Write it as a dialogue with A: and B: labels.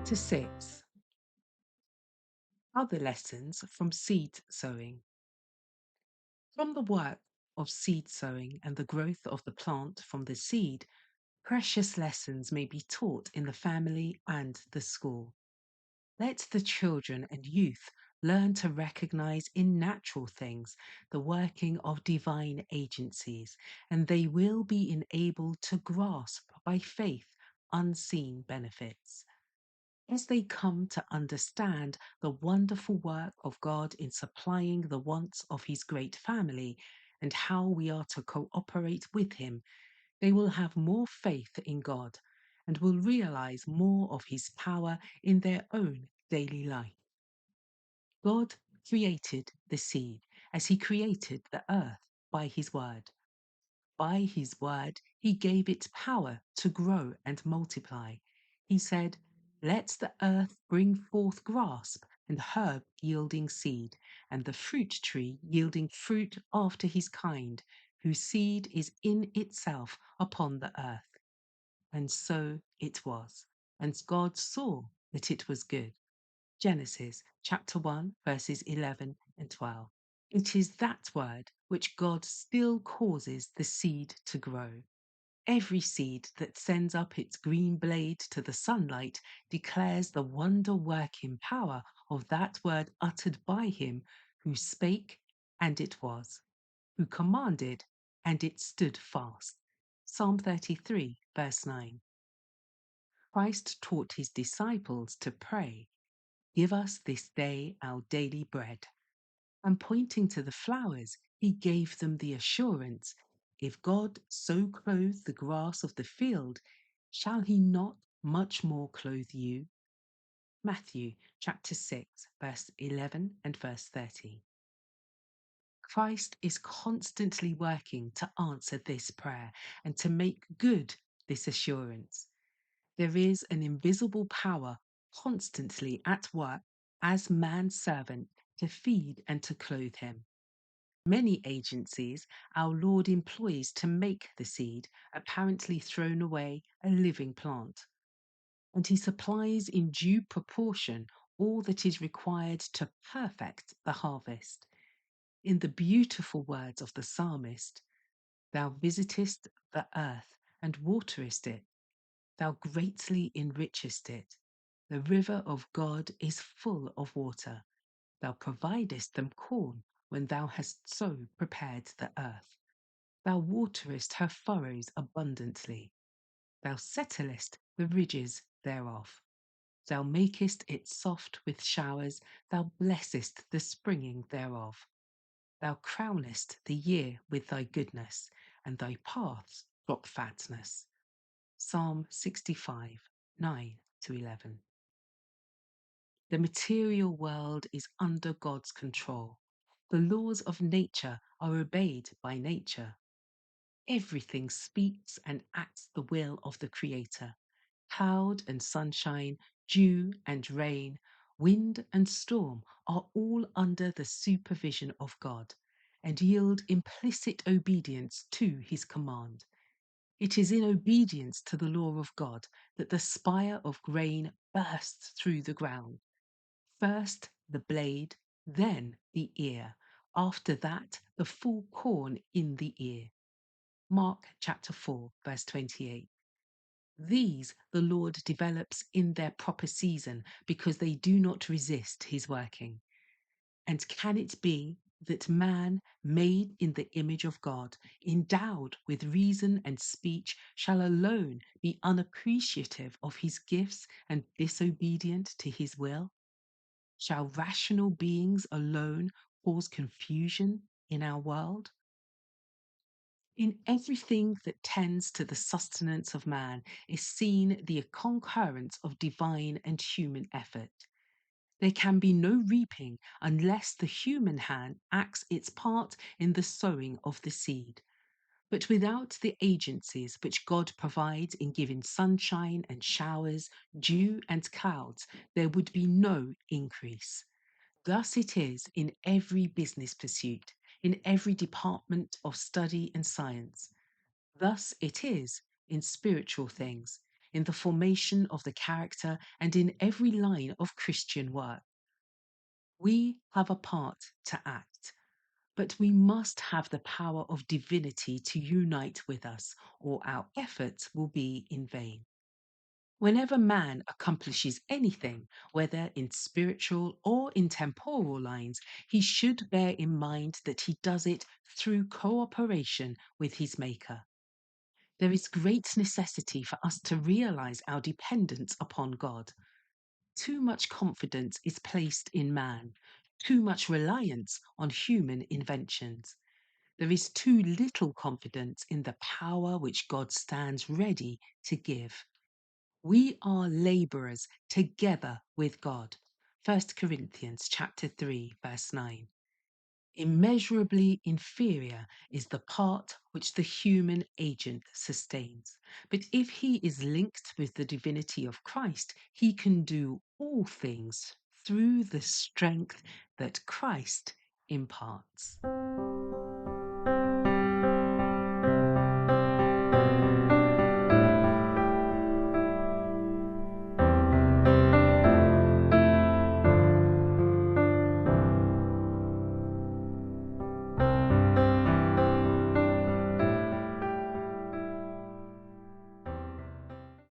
A: Chapter 6. Other lessons from seed sowing. From the work of seed sowing and the growth of the plant from the seed, precious lessons may be taught in the family and the school. Let the children and youth learn to recognize in natural things the working of divine agencies, and they will be enabled to grasp by faith unseen benefits. As they come to understand the wonderful work of God in supplying the wants of his great family and how we are to cooperate with him, they will have more faith in God and will realize more of his power in their own daily life. God created the seed as he created the earth by his word. By his word, he gave it power to grow and multiply. He said, "Let the earth bring forth grass and herb yielding seed, and the fruit tree yielding fruit after his kind, whose seed is in itself upon the earth." And so it was. And God saw that it was good. Genesis chapter 1, verses 11 and 12. It is that word which God still causes the seed to grow. Every seed that sends up its green blade to the sunlight declares the wonder-working power of that word uttered by him who spake, and it was, who commanded, and it stood fast. Psalm 33, verse 9. Christ taught his disciples to pray, "Give us this day our daily bread." And pointing to the flowers, he gave them the assurance, "If God so clothe the grass of the field, shall he not much more clothe you?" Matthew chapter 6, verse 11 and verse 30. Christ is constantly working to answer this prayer and to make good this assurance. There is an invisible power constantly at work as man's servant to feed and to clothe him. Many agencies our Lord employs to make the seed, apparently thrown away, a living plant. And he supplies in due proportion all that is required to perfect the harvest. In the beautiful words of the psalmist, "Thou visitest the earth and waterest it. Thou greatly enrichest it. The river of God is full of water. Thou providest them corn when thou hast so prepared the earth. Thou waterest her furrows abundantly. Thou settlest the ridges thereof. Thou makest it soft with showers. Thou blessest the springing thereof. Thou crownest the year with thy goodness, and thy paths drop fatness." Psalm 65, 9 to 11. The material world is under God's control. The laws of nature are obeyed by nature. Everything speaks and acts the will of the Creator. Cloud and sunshine, dew and rain, wind and storm are all under the supervision of God and yield implicit obedience to his command. It is in obedience to the law of God that the spire of grain bursts through the ground. First the blade, then the ear, after that the full corn in the ear. Mark chapter 4, verse 28. These the Lord develops in their proper season because they do not resist his working. And can it be that man, made in the image of God, endowed with reason and speech, shall alone be unappreciative of his gifts and disobedient to his will? Shall rational beings alone cause confusion in our world? In everything that tends to the sustenance of man is seen the concurrence of divine and human effort. There can be no reaping unless the human hand acts its part in the sowing of the seed. But without the agencies which God provides in giving sunshine and showers, dew and clouds, there would be no increase. Thus it is in every business pursuit, in every department of study and science. Thus it is in spiritual things, in the formation of the character, and in every line of Christian work. We have a part to act, but we must have the power of divinity to unite with us, or our efforts will be in vain. Whenever man accomplishes anything, whether in spiritual or in temporal lines, he should bear in mind that he does it through cooperation with his Maker. There is great necessity for us to realize our dependence upon God. Too much confidence is placed in man, too much reliance on human inventions. There is too little confidence in the power which God stands ready to give. We are laborers together with God. 1 Corinthians chapter 3 verse 9. Immeasurably inferior is the part which the human agent sustains. But if he is linked with the divinity of Christ, he can do all things through the strength that Christ imparts.